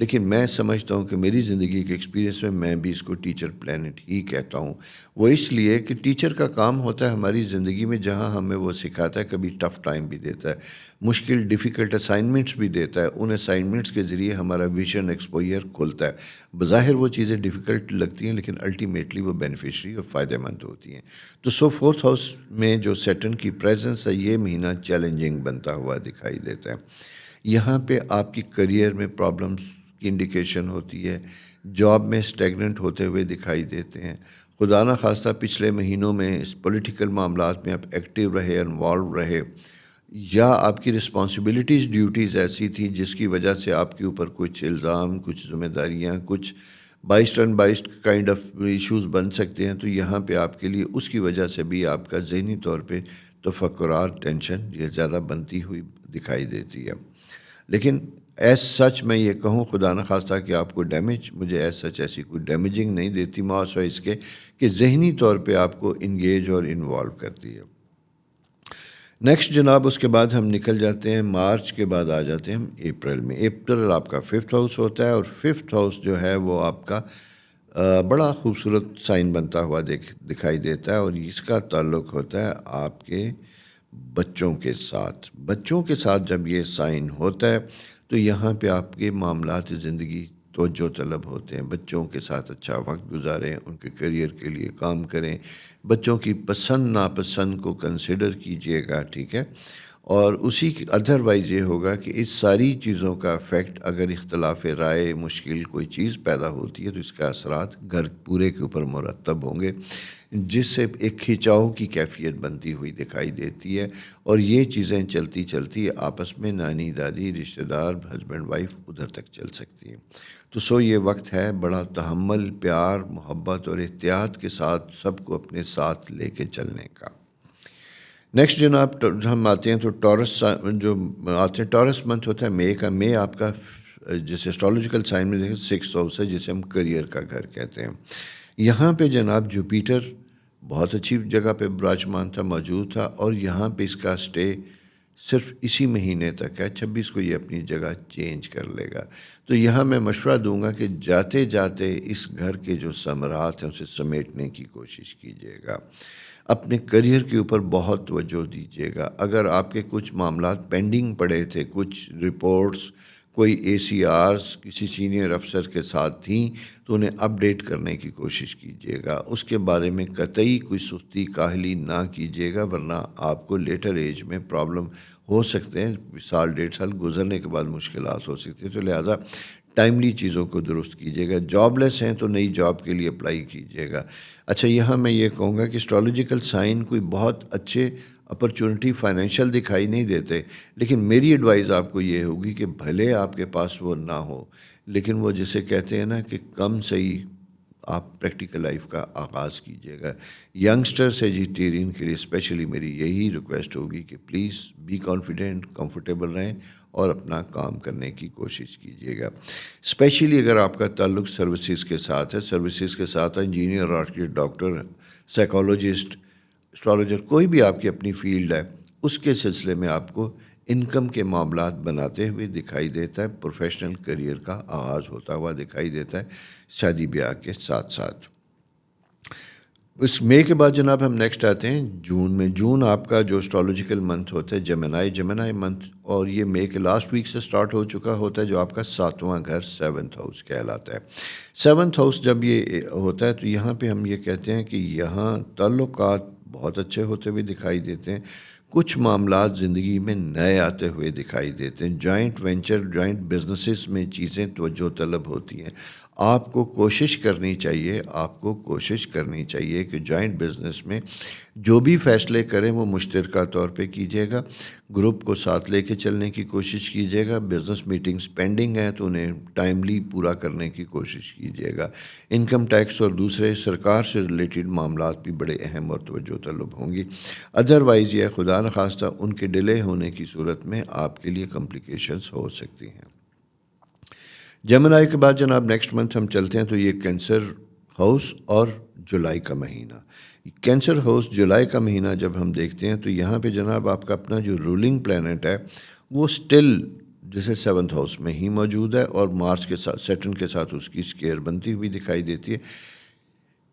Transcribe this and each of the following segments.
لیکن میں سمجھتا ہوں کہ میری زندگی کے ایکسپیرینس میں بھی اس کو ٹیچر پلانٹ ہی کہتا ہوں. وہ اس لیے کہ ٹیچر کا کام ہوتا ہے ہماری زندگی میں جہاں ہمیں وہ سکھاتا ہے، کبھی ٹف ٹائم بھی دیتا ہے، مشکل ڈیفیکلٹ اسائنمنٹس بھی دیتا ہے. ان اسائنمنٹس کے ذریعے ہمارا ویژن ایکسپوئر کھلتا ہے. بظاہر وہ چیزیں ڈیفیکلٹ لگتی ہیں لیکن الٹیمیٹلی وہ بینیفیشری اور فائدہ مند ہوتی ہیں. تو فورتھ ہاؤس میں جو سیٹرن کی پریزنس ہے، یہ مہینہ چیلنجنگ بنتا ہوا دکھائی دیتا ہے. یہاں پہ آپ کی کریئر میں پرابلمس کی انڈیکیشن ہوتی ہے، جاب میں اسٹیگننٹ ہوتے ہوئے دکھائی دیتے ہیں. خدا نہ خواستہ پچھلے مہینوں میں اس پولیٹیکل معاملات میں آپ ایکٹیو رہے، انوالو رہے، یا آپ کی رسپانسبلٹیز ڈیوٹیز ایسی تھی جس کی وجہ سے آپ کے اوپر کچھ الزام، کچھ ذمہ داریاں، کچھ biased unbiased kind of issues بن سکتے ہیں. تو یہاں پہ آپ کے لیے اس کی وجہ سے بھی آپ کا ذہنی طور پہ تفکرات، ٹینشن یہ زیادہ بنتی ہوئی دکھائی دیتی ہے. لیکن ایز سچ میں یہ کہوں، خدا نہ خواستہ کہ آپ کو ڈیمیج، مجھے ایز سچ ایسی کوئی ڈیمیجنگ نہیں دیتی ماوسہ اس کے کہ ذہنی طور پہ آپ کو انگیج اور انوالو کرتی ہے. نیکسٹ جناب، اس کے بعد ہم نکل جاتے ہیں مارچ کے بعد آ جاتے ہیں ہم اپریل میں. اپریل آپ کا 5th ہاؤس ہوتا ہے، اور 5th ہاؤس جو ہے وہ آپ کا بڑا خوبصورت سائن بنتا ہوا دکھائی دیتا ہے، اور اس کا تعلق ہوتا ہے آپ کے بچوں کے ساتھ. بچوں کے ساتھ جب یہ سائن ہوتا ہے تو یہاں پہ آپ کے معاملات زندگی توجہ طلب ہوتے ہیں. بچوں کے ساتھ اچھا وقت گزاریں، ان کے کیریئر کے لیے کام کریں، بچوں کی پسند ناپسند کو کنسیڈر کیجئے گا، ٹھیک ہے. اور اسی کی ادروائز یہ ہوگا کہ اس ساری چیزوں کا افیکٹ، اگر اختلاف رائے، مشکل کوئی چیز پیدا ہوتی ہے تو اس کا اثرات گھر پورے کے اوپر مرتب ہوں گے، جس سے ایک کھینچاؤ کی کیفیت بنتی ہوئی دکھائی دیتی ہے. اور یہ چیزیں چلتی چلتی آپس میں نانی دادی، رشتہ دار، ہسبینڈ وائف ادھر تک چل سکتی ہیں. تو یہ وقت ہے بڑا تحمل، پیار، محبت اور احتیاط کے ساتھ سب کو اپنے ساتھ لے کے چلنے کا. نیکسٹ جناب ہم آتے ہیں تو ٹورس جو آتے ہیں، ٹورس منتھ ہوتا ہے مئی کا. مئی آپ کا جیسے اسٹرالوجیکل سائن میں دیکھیں 6th ہاؤس ہے، جسے ہم کریئر کا گھر کہتے ہیں. یہاں پہ جناب جوپیٹر بہت اچھی جگہ پہ براجمان تھا، موجود تھا، اور یہاں پہ اس کا سٹے صرف اسی مہینے تک ہے. 26 کو یہ اپنی جگہ چینج کر لے گا. تو یہاں میں مشورہ دوں گا کہ جاتے جاتے اس گھر کے جو ثمرات ہیں اسے سمیٹنے کی کوشش کیجیے گا. اپنے کریئر کے اوپر بہت توجہ دیجیے گا. اگر آپ کے کچھ معاملات پینڈنگ پڑے تھے، کچھ رپورٹس، کوئی ACRs کسی سینئر افسر کے ساتھ تھیں، تو انہیں اپڈیٹ کرنے کی کوشش کیجیے گا. اس کے بارے میں قطعی کوئی سستی کاہلی نہ کیجیے گا، ورنہ آپ کو لیٹر ایج میں پرابلم ہو سکتے ہیں. 1.5 سال گزرنے کے بعد مشکلات ہو سکتی ہیں. تو لہٰذا ٹائملی چیزوں کو درست کیجیے گا. جاب لیس ہیں تو نئی جاب کے لیے اپلائی کیجیے گا. اچھا، یہاں میں یہ کہوں گا کہ اسٹرالوجیکل سائن کوئی بہت اچھے اپرچونٹی فائنینشیل دکھائی نہیں دیتے، لیکن میری ایڈوائز آپ کو یہ ہوگی کہ بھلے آپ کے پاس وہ نہ ہو، لیکن وہ جسے کہتے ہیں نا کہ کم سے ہی آپ پریکٹیکل لائف کا آغاز کیجیے گا. ینگسٹرس ایجیٹیرین کے لیے اسپیشلی میری یہی ریکویسٹ ہوگی کہ پلیز بی کانفیڈنٹ، کمفرٹیبل رہیں اور اپنا کام کرنے کی کوشش کیجیے گا. اسپیشلی اگر آپ کا تعلق سروسز کے ساتھ ہے، سروسز کے ساتھ engineer, architect, doctor, psychologist, astrologer, کوئی بھی آپ کی اپنی فیلڈ ہے، اس کے سلسلے میں آپ کو انکم کے معاملات بناتے ہوئے دکھائی دیتا ہے. پروفیشنل کریئر کا آغاز ہوتا ہوا دکھائی دیتا ہے شادی بیاہ کے ساتھ ساتھ. اس مئی کے بعد جناب ہم نیکسٹ آتے ہیں جون میں. جون آپ کا جو اسٹرالوجیکل منتھ ہوتا ہے جیمنائی منتھ، اور یہ مئی کے لاسٹ ویک سے سٹارٹ ہو چکا ہوتا ہے، جو آپ کا 7واں گھر 7th ہاؤس کہلاتا ہے. 7th ہاؤس جب یہ ہوتا ہے تو یہاں پہ ہم یہ کہتے ہیں کہ یہاں تعلقات بہت اچھے ہوتے ہوئے دکھائی دیتے ہیں. کچھ معاملات زندگی میں نئے آتے ہوئے دکھائی دیتے ہیں. جوائنٹ وینچر، جوائنٹ بزنسز میں چیزیں توجہ طلب ہوتی ہیں. آپ کو کوشش کرنی چاہیے کہ جوائنٹ بزنس میں جو بھی فیصلے کریں وہ مشترکہ طور پہ کیجیے گا. گروپ کو ساتھ لے کے چلنے کی کوشش کیجیے گا. بزنس میٹنگز پینڈنگ ہیں تو انہیں ٹائملی پورا کرنے کی کوشش کیجیے گا. انکم ٹیکس اور دوسرے سرکار سے ریلیٹڈ معاملات بھی بڑے اہم اور توجہ طلب ہوں گی. ادروائز یہ خدا نخواستہ ان کے ڈیلے ہونے کی صورت میں آپ کے لیے کمپلیکیشنز ہو سکتی ہیں. جیمنائی کے بعد جناب نیکسٹ منتھ ہم چلتے ہیں تو یہ کینسر ہاؤس اور جولائی کا مہینہ. کینسر ہاؤس جولائی کا مہینہ جب ہم دیکھتے ہیں تو یہاں پہ جناب آپ کا اپنا جو رولنگ پلانٹ ہے وہ سٹل جیسے 7th ہاؤس میں ہی موجود ہے اور مارس کے ساتھ سیٹرن کے ساتھ اس کی اسکیئر بنتی ہوئی دکھائی دیتی ہے.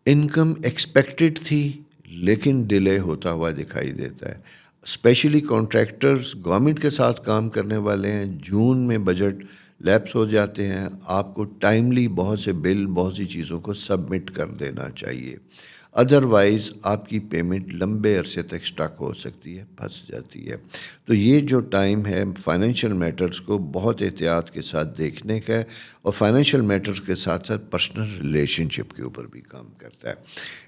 انکم ایکسپیکٹڈ تھی لیکن ڈیلے ہوتا ہوا دکھائی دیتا ہے. اسپیشلی کانٹریکٹرز گورنمنٹ کے ساتھ کام کرنے والے ہیں، جون میں بجٹ لیپس ہو جاتے ہیں. آپ کو ٹائملی بہت سے بل، بہت سی چیزوں کو سبمٹ کر دینا چاہیے، ادروائز آپ کی پیمنٹ لمبے عرصے تک اسٹک ہو سکتی ہے، پھنس جاتی ہے. تو یہ جو ٹائم ہے فائنینشیل میٹرز کو بہت احتیاط کے ساتھ دیکھنے کا ہے، اور فائنینشیل میٹرز کے ساتھ ساتھ پرسنل ریلیشن شپ کے اوپر بھی کام کرتا ہے.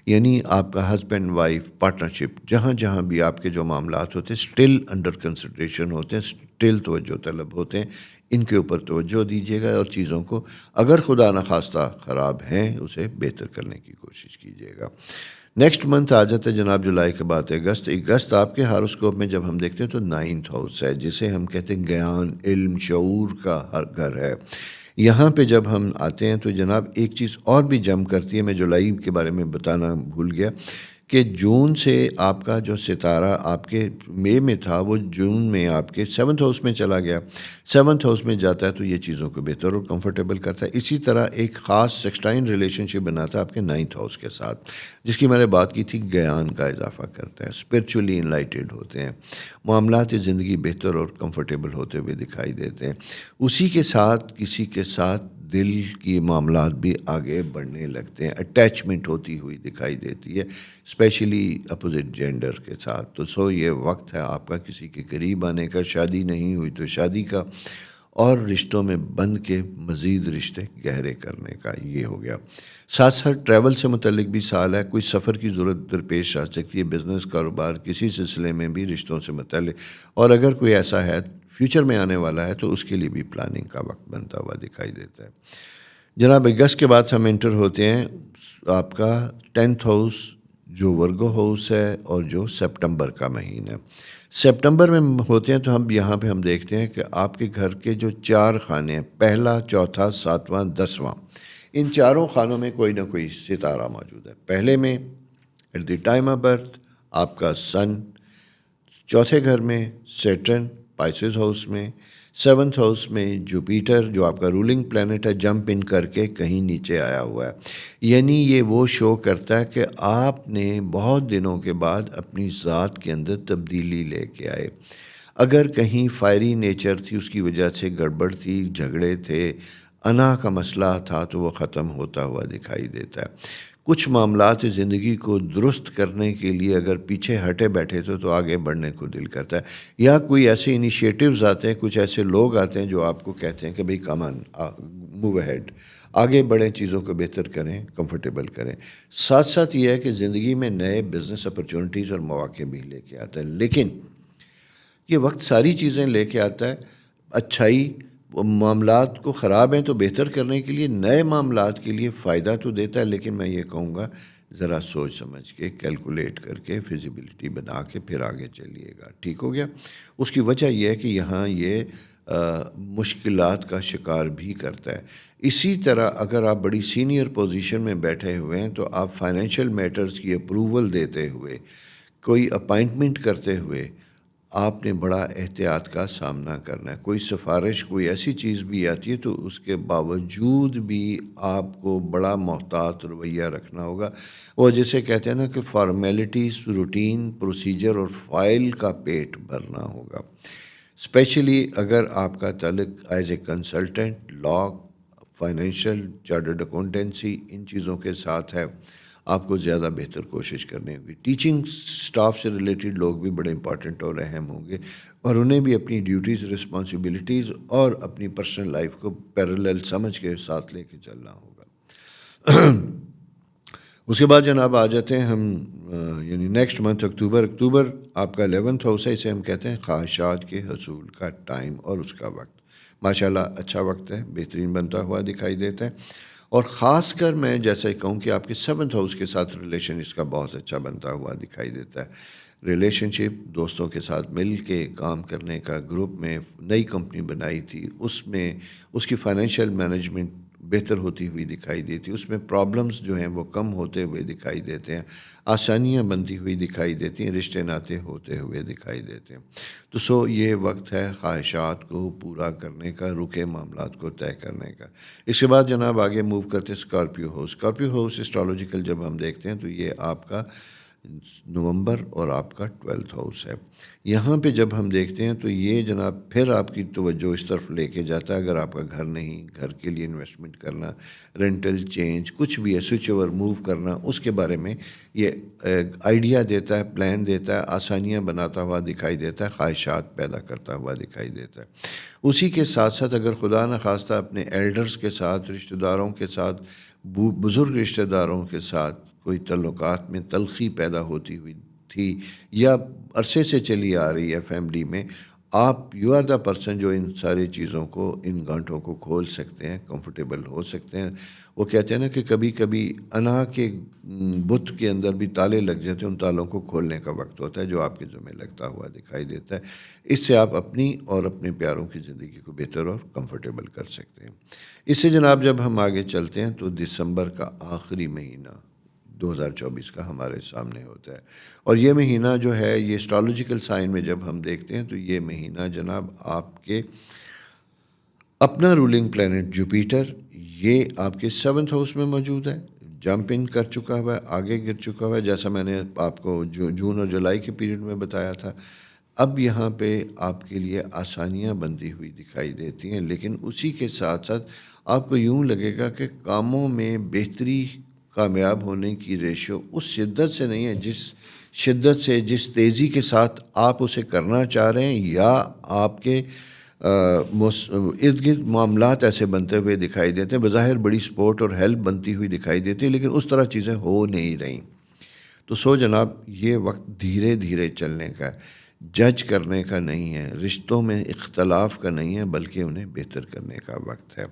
یعنی آپ کا ہسبینڈ وائف پارٹنرشپ، جہاں جہاں بھی آپ کے جو معاملات ہوتے ہیں اسٹل انڈر کنسیڈریشن ہوتے ہیں، اسٹل توجہ طلب ہوتے ہیں، ان کے اوپر توجہ دیجیے گا، اور چیزوں کو اگر خدا نخواستہ خراب ہیں اسے بہتر کرنے کی کوشش کیجیے گا. نیکسٹ منتھ آ جاتا ہے جناب جولائی کے بعد اگست آپ کے ہاروسکوپ میں جب ہم دیکھتے ہیں تو 9th ہاؤس ہے، جسے ہم کہتے ہیں گیان، علم، شعور کا ہر گھر ہے. یہاں پہ جب ہم آتے ہیں تو جناب ایک چیز اور بھی جم کرتی ہے، میں جولائی کے بارے میں بتانا بھول گیا کہ جون سے آپ کا جو ستارہ آپ کے مئی میں تھا وہ جون میں آپ کے 7th ہاؤس میں چلا گیا. 7th ہاؤس میں جاتا ہے تو یہ چیزوں کو بہتر اور کمفرٹیبل کرتا ہے. اسی طرح ایک خاص سیکسٹائن ریلیشن شپ بناتا ہے آپ کے 9th ہاؤس کے ساتھ، جس کی میں نے بات کی تھی. گیان کا اضافہ کرتا ہے، اسپرچولی انلائٹڈ ہوتے ہیں، معاملات زندگی بہتر اور کمفرٹیبل ہوتے ہوئے دکھائی دیتے ہیں. اسی کے ساتھ کسی کے ساتھ دل کی معاملات بھی آگے بڑھنے لگتے ہیں، اٹیچمنٹ ہوتی ہوئی دکھائی دیتی ہے، اسپیشلی اپوزٹ جینڈر کے ساتھ. تو یہ وقت ہے آپ کا کسی کے قریب آنے کا، شادی نہیں ہوئی تو شادی کا، اور رشتوں میں بند کے مزید رشتے گہرے کرنے کا. یہ ہو گیا. ساتھ ساتھ ٹریول سے متعلق بھی سال ہے، کوئی سفر کی ضرورت درپیش آ سکتی ہے، بزنس، کاروبار، کسی سلسلے میں بھی رشتوں سے متعلق، اور اگر کوئی ایسا ہے فیوچر میں آنے والا ہے تو اس کے لیے بھی پلاننگ کا وقت بنتا ہوا دکھائی دیتا ہے. جناب اگست کے بعد ہم انٹر ہوتے ہیں آپ کا 10th ہاؤس جو ورگو ہاؤس ہے، اور جو سپٹمبر کا مہینہ. سپٹمبر میں ہوتے ہیں تو ہم یہاں پہ ہم دیکھتے ہیں کہ آپ کے گھر کے جو 4 خانے ہیں، پہلا، چوتھا، 7واں، 10واں، ان چاروں خانوں میں کوئی نہ کوئی ستارہ موجود ہے. پہلے میں at the time of birth آپ کا سن، چوتھے گھر میں سیٹرن پائسز ہاؤس میں، 7th ہاؤس میں جوپیٹر جو آپ کا رولنگ پلانٹ ہے جمپ ان کر کے کہیں نیچے آیا ہوا ہے. یعنی یہ وہ شو کرتا ہے کہ آپ نے بہت دنوں کے بعد اپنی ذات کے اندر تبدیلی لے کے آئے. اگر کہیں فائری نیچر تھی، اس کی وجہ سے گڑبڑ تھی، جھگڑے تھے، انا کا مسئلہ تھا، تو وہ ختم ہوتا ہوا دکھائی دیتا ہے. کچھ معاملات زندگی کو درست کرنے کے لیے اگر پیچھے ہٹے بیٹھے تو آگے بڑھنے کو دل کرتا ہے، یا کوئی ایسے انیشیٹوز آتے ہیں، کچھ ایسے لوگ آتے ہیں جو آپ کو کہتے ہیں کہ بھئی کم آن، موو اہیڈ، آگے بڑھیں، چیزوں کو بہتر کریں، کمفرٹیبل کریں. ساتھ ساتھ یہ ہے کہ زندگی میں نئے بزنس اپرچونٹیز اور مواقع بھی لے کے آتا ہے. لیکن یہ وقت ساری چیزیں لے کے آتا ہے. اچھائی، معاملات کو خراب ہیں تو بہتر کرنے کے لیے، نئے معاملات کے لیے فائدہ تو دیتا ہے، لیکن میں یہ کہوں گا ذرا سوچ سمجھ کے، کیلکولیٹ کر کے، فیزیبلٹی بنا کے پھر آگے چلیے گا. ٹھیک ہو گیا. اس کی وجہ یہ ہے کہ یہاں یہ مشکلات کا شکار بھی کرتا ہے. اسی طرح اگر آپ بڑی سینئر پوزیشن میں بیٹھے ہوئے ہیں تو آپ فائنینشیل میٹرز کی اپروول دیتے ہوئے، کوئی اپائنٹمنٹ کرتے ہوئے آپ نے بڑا احتیاط کا سامنا کرنا ہے. کوئی سفارش، کوئی ایسی چیز بھی آتی ہے تو اس کے باوجود بھی آپ کو بڑا محتاط رویہ رکھنا ہوگا. وہ جسے کہتے ہیں نا کہ فارمیلٹیز، روٹین، پروسیجر اور فائل کا پیٹ بھرنا ہوگا. اسپیشلی اگر آپ کا تعلق as a consultant, law, financial, chartered accountancy, ان چیزوں کے ساتھ ہے، آپ کو زیادہ بہتر کوشش کرنی ہوگی. ٹیچنگ سٹاف سے ریلیٹڈ لوگ بھی بڑے امپورٹنٹ اور اہم ہوں گے، اور انہیں بھی اپنی ڈیوٹیز، رسپانسبلٹیز اور اپنی پرسنل لائف کو پیرالل سمجھ کے ساتھ لے کے چلنا ہوگا. اس کے بعد جناب آ جاتے ہیں ہم یعنی نیکسٹ منتھ اکتوبر آپ کا 11th ہاؤس ہے، اسے ہم کہتے ہیں خواہشات کے حصول کا ٹائم اور اس کا وقت. ماشاءاللہ اچھا وقت ہے، بہترین بنتا ہوا دکھائی دیتا ہے. اور خاص کر میں جیسے کہوں کہ آپ کے 7th ہاؤس کے ساتھ ریلیشن اس کا بہت اچھا بنتا ہوا دکھائی دیتا ہے. ریلیشن شپ، دوستوں کے ساتھ مل کے کام کرنے کا، گروپ میں نئی کمپنی بنائی تھی، اس میں اس کی فائنینشیل مینجمنٹ بہتر ہوتی ہوئی دکھائی دیتی ہے، اس میں پرابلمز جو ہیں وہ کم ہوتے ہوئے دکھائی دیتے ہیں، آسانیاں بنتی ہوئی دکھائی دیتی ہیں، رشتے ناتے ہوتے ہوئے دکھائی دیتے ہیں. تو یہ وقت ہے خواہشات کو پورا کرنے کا، رکے معاملات کو طے کرنے کا۔ اس کے بعد جناب آگے موو کرتے ہیں Scorpio house. Scorpio house astrological جب ہم دیکھتے ہیں تو یہ آپ کا نومبر اور آپ کا 12th ہاؤس ہے۔ یہاں پہ جب ہم دیکھتے ہیں تو یہ جناب پھر آپ کی توجہ اس طرف لے کے جاتا ہے، اگر آپ کا گھر نہیں، گھر کے لیے انویسٹمنٹ کرنا، رینٹل چینج، کچھ بھی ہے، سوئچ اوور موو کرنا، اس کے بارے میں یہ آئیڈیا دیتا ہے، پلان دیتا ہے، آسانیاں بناتا ہوا دکھائی دیتا ہے، خواہشات پیدا کرتا ہوا دکھائی دیتا ہے۔ اسی کے ساتھ ساتھ اگر خدا نخواستہ اپنے ایلڈرز کے ساتھ، رشتہ داروں کے ساتھ، بزرگ رشتہ داروں کے ساتھ کوئی تعلقات میں تلخی پیدا ہوتی ہوئی تھی یا عرصے سے چلی آ رہی ہے فیملی میں، آپ یو آر دا پرسن جو ان ساری چیزوں کو، ان گانٹھوں کو کھول سکتے ہیں، کمفرٹیبل ہو سکتے ہیں۔ وہ کہتے ہیں نا کہ کبھی کبھی انا کے بت کے اندر بھی تالے لگ جاتے ہیں، ان تالوں کو کھولنے کا وقت ہوتا ہے جو آپ کے ذمہ لگتا ہوا دکھائی دیتا ہے۔ اس سے آپ اپنی اور اپنے پیاروں کی زندگی کو بہتر اور کمفرٹیبل کر سکتے ہیں۔ اس سے جناب جب ہم آگے چلتے ہیں تو دسمبر کا آخری مہینہ 2024 کا ہمارے سامنے ہوتا ہے، اور یہ مہینہ جو ہے یہ اسٹرالوجیکل سائن میں جب ہم دیکھتے ہیں تو یہ مہینہ جناب آپ کے اپنا رولنگ پلانٹ جوپیٹر یہ آپ کے 7th ہاؤس میں موجود ہے، جمپ ان کر چکا ہوا ہے، آگے گر چکا ہوا ہے، جیسا میں نے آپ کو جون اور جولائی کے پیریڈ میں بتایا تھا۔ اب یہاں پہ آپ کے لیے آسانیاں بنتی ہوئی دکھائی دیتی ہیں، لیکن اسی کے ساتھ ساتھ آپ کو یوں لگے گا کہ کاموں میں بہتری، کامیاب ہونے کی ریشو اس شدت سے نہیں ہے جس شدت سے، جس تیزی کے ساتھ آپ اسے کرنا چاہ رہے ہیں، یا آپ کے ارد گرد معاملات ایسے بنتے ہوئے دکھائی دیتے ہیں، بظاہر بڑی سپورٹ اور ہیلپ بنتی ہوئی دکھائی دیتی ہے، لیکن اس طرح چیزیں ہو نہیں رہیں۔ تو جناب یہ وقت دھیرے دھیرے چلنے کا ہے، جج کرنے کا نہیں ہے، رشتوں میں اختلاف کا نہیں ہے، بلکہ انہیں بہتر کرنے کا وقت ہے،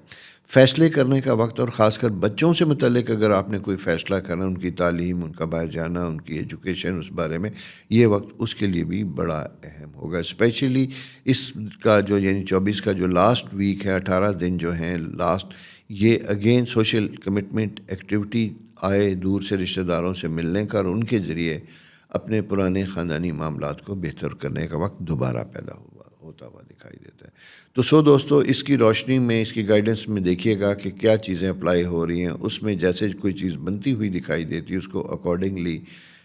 فیصلے کرنے کا وقت۔ اور خاص کر بچوں سے متعلق اگر آپ نے کوئی فیصلہ کرنا، ان کی تعلیم، ان کا باہر جانا، ان کی ایجوکیشن، اس بارے میں یہ وقت اس کے لیے بھی بڑا اہم ہوگا۔ اسپیشلی اس کا جو یعنی 24 کا جو لاسٹ ویک ہے، 18 دن جو ہیں لاسٹ، یہ اگین سوشل کمٹمنٹ ایکٹیویٹی آئے، دور سے رشتہ داروں سے ملنے کا اور ان کے ذریعے اپنے پرانے خاندانی معاملات کو بہتر کرنے کا وقت دوبارہ پیدا ہوتا ہوا دکھائی دیتا ہے۔ تو دوستو اس کی روشنی میں، اس کی گائیڈنس میں دیکھیے گا کہ کیا چیزیں اپلائی ہو رہی ہیں، اس میں جیسے کوئی چیز بنتی ہوئی دکھائی دیتی ہے اس کو اکارڈنگلی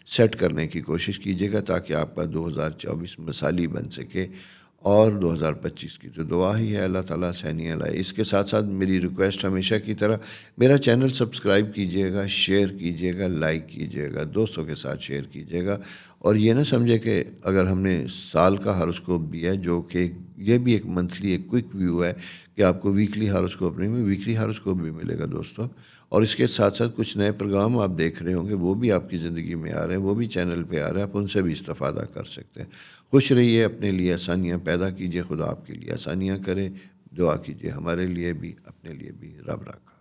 سیٹ کرنے کی کوشش کیجیے گا، تاکہ آپ کا 2024 مثالی بن سکے، اور 2025 کی تو دعا ہی ہے اللہ تعالیٰ سہنیاں لائے۔ اس کے ساتھ ساتھ میری ریکویسٹ ہمیشہ کی طرح میرا چینل سبسکرائب کیجیے گا، شیئر کیجیے گا، لائک کیجیے گا، دوستوں کے ساتھ شیئر کیجیے گا، اور یہ نہ سمجھے کہ اگر ہم نے سال کا ہاروسکوپ بھی ہے، جو کہ یہ بھی ایک منتھلی ایک کوئک ویو ہے کہ آپ کو ویکلی ہاروسکوپ نہیں، میں ویکلی ہاروسکوپ بھی ملے گا دوستوں، اور اس کے ساتھ ساتھ کچھ نئے پروگرام آپ دیکھ رہے ہوں گے، وہ بھی آپ کی زندگی میں آ رہے ہیں، وہ بھی چینل پہ آ رہے ہیں، آپ ان سے بھی استفادہ کر سکتے ہیں۔ خوش رہیے، اپنے لیے آسانیاں پیدا کیجیے، خدا آپ کے لیے آسانیاں کرے، دعا کیجیے ہمارے لیے بھی، اپنے لیے بھی، رب رکھا۔